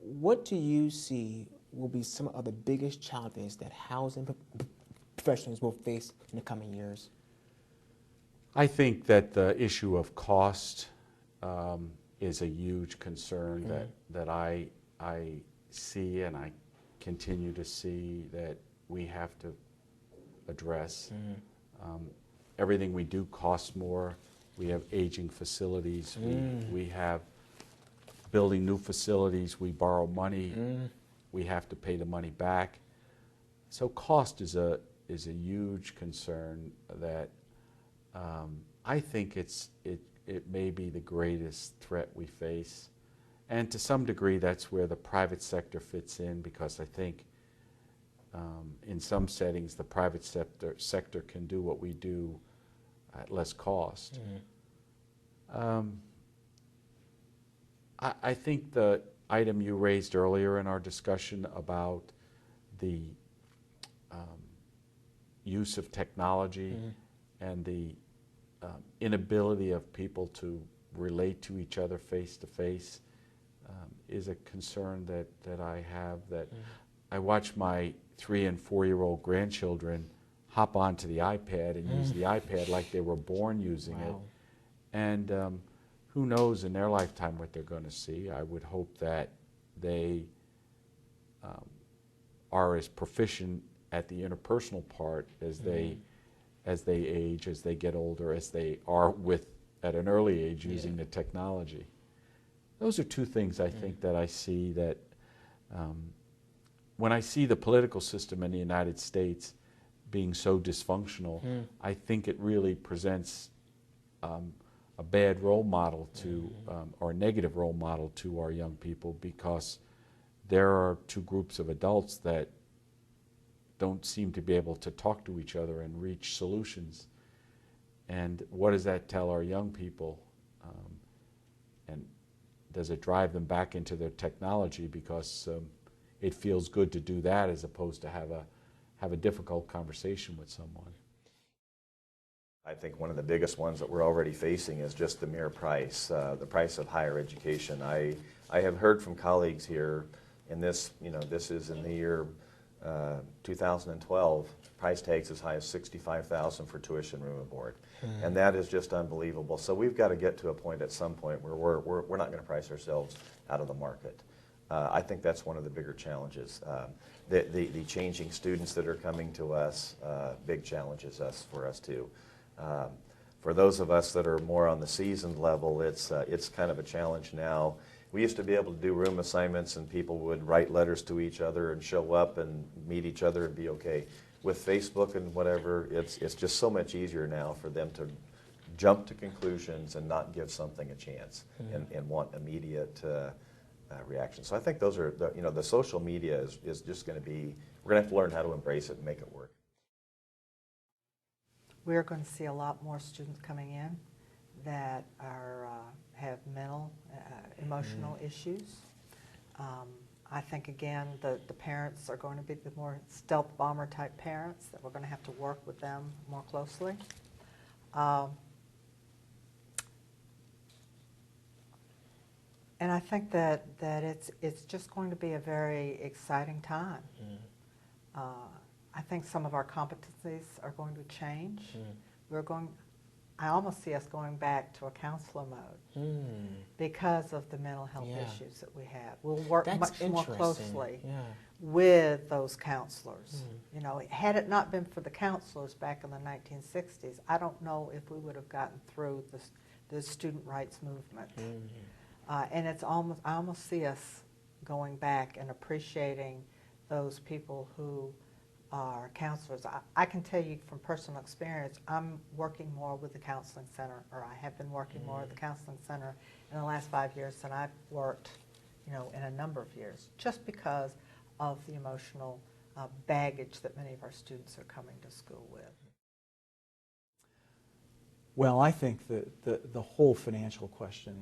what do you see will be some of the biggest challenges that housing professionals will face in the coming years? I think that the issue of cost is a huge concern that I see and I continue to see that we have to address. Everything we do costs more. We have aging facilities. We have building new facilities. We borrow money. We have to pay the money back. So cost is a huge concern that I think it may be the greatest threat we face. And to some degree, that's where the private sector fits in, because I think in some settings, the private sector can do what we do at less cost. I think the item you raised earlier in our discussion about the use of technology and the inability of people to relate to each other face to face is a concern that I have. That I watch my 3- and 4-year-old grandchildren hop onto the iPad and use the iPad like they were born using it. And who knows in their lifetime what they're going to see. I would hope that they are as proficient at the interpersonal part as they age, as they get older, as they are at an early age using the technology. Those are two things I think that I see that when I see the political system in the United States being so dysfunctional, I think it really presents a bad role model to, or a negative role model to our young people, because there are two groups of adults that don't seem to be able to talk to each other and reach solutions. And what does that tell our young people? And does it drive them back into their technology because it feels good to do that as opposed to have a difficult conversation with someone? I think one of the biggest ones that we're already facing is just the mere price, the price of higher education. I have heard from colleagues here, and this is in the year 2012, price tags as high as $65,000 for tuition, room, and board, and that is just unbelievable. So we've got to get to a point at some point where we're not going to price ourselves out of the market. I think that's one of the bigger challenges. The changing students that are coming to us, big challenges for us too. For those of us that are more on the seasoned level, it's kind of a challenge now. We used to be able to do room assignments and people would write letters to each other and show up and meet each other and be okay. With Facebook and whatever, it's just so much easier now for them to jump to conclusions and not give something a chance and want immediate reaction. So I think those are, the social media is just going to be, we're going to have to learn how to embrace it and make it work. We're going to see a lot more students coming in that have mental, emotional issues. I think, again, the parents are going to be the more stealth bomber type parents, that we're going to have to work with them more closely. And I think that it's just going to be a very exciting time. I think some of our competencies are going to change. I almost see us going back to a counselor mode because of the mental health issues that we have. We'll work much more closely with those counselors. Had it not been for the counselors back in the 1960s, I don't know if we would have gotten through the student rights movement. And I almost see us going back and appreciating those people who are counselors. I can tell you from personal experience, I'm working more with the counseling center, or I have been working more at the counseling center in the last 5 years than I've worked, in a number of years, just because of the emotional baggage that many of our students are coming to school with. Well, I think that the whole financial question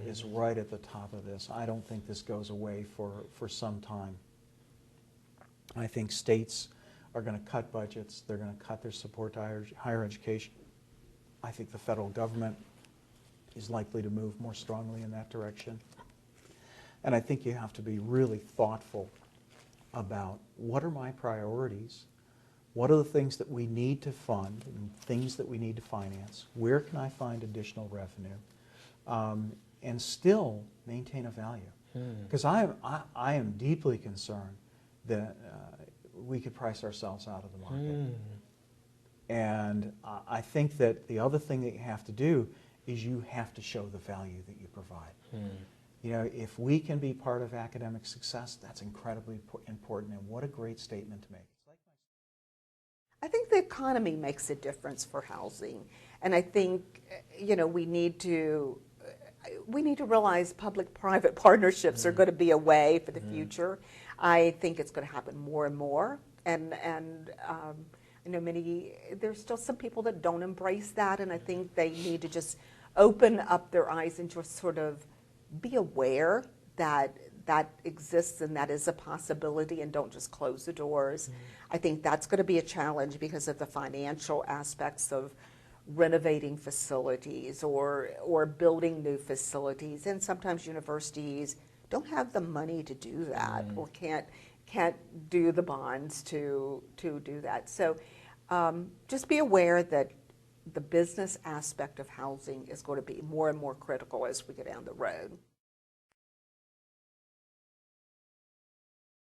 is right at the top of this. I don't think this goes away for some time. I think states are going to cut budgets. They're going to cut their support to higher education. I think the federal government is likely to move more strongly in that direction. And I think you have to be really thoughtful about what are my priorities, what are the things that we need to fund and things that we need to finance, where can I find additional revenue, and still maintain a value. Because I am deeply concerned that we could price ourselves out of the market. And I think that the other thing that you have to do is you have to show the value that you provide. You know, if we can be part of academic success, that's incredibly important, and what a great statement to make. I think the economy makes a difference for housing, and I think, you know, we need to realize public-private partnerships are going to be a way for the future. I think it's going to happen more and more, and I know there's still some people that don't embrace that, and I think they need to just open up their eyes and just sort of be aware that that exists and that is a possibility, and don't just close the doors. I think that's going to be a challenge because of the financial aspects of renovating facilities or building new facilities, and sometimes universities don't have the money to do that or can't do the bonds to do that. So just be aware that the business aspect of housing is going to be more and more critical as we go down the road.